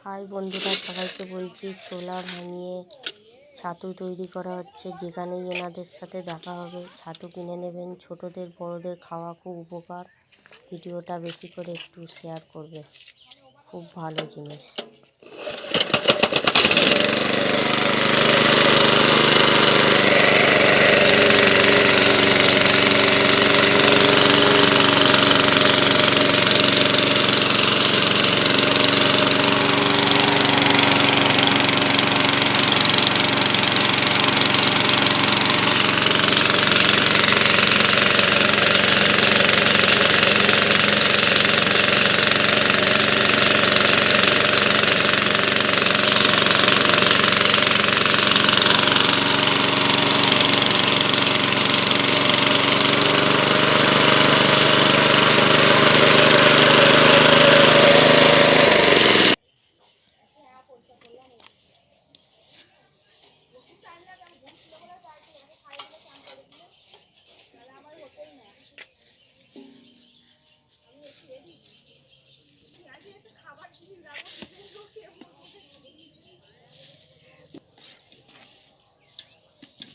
High বন্ধুরা, সবাইকে বলছি ছোলা ভাঙিয়ে ছাতু তৈরি করা হচ্ছে। যেখানেই এনাদের সাথে দেখা হবে ছাতু কিনে নেবেন। ছোটদের বড়দের খাওয়া খুব উপকার। ভিডিওটা বেশি করে একটু শেয়ার করবে, খুব ভালো জিনিস।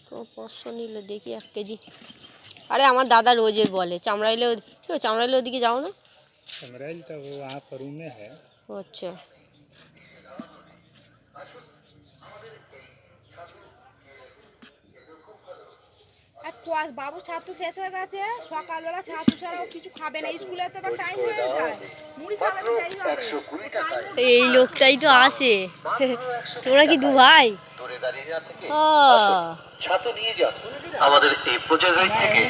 তো 500 নিলে দেখি 1 কেজি। আরে আমার दादा रोजेर बोले चामड़ाइले, तो चामड़ाइले ओदिके जाओ ना। चामड़ाइल तो वो वहाँ परू में है। अच्छा, বাবু ছাতু শেষ হয়ে গেছে। সকালবেলা ছাতু ছাড়াও কিছু খাবে না, স্কুলে তো টাইম হয়ে যায়, মুড়ি খাবে না, যাই হবে। এই লোকটাই তো আসে। তোমরা কি দু ভাই? ও ছাতু নিয়ে যান আমাদের এই প্রজেক্ট থেকে।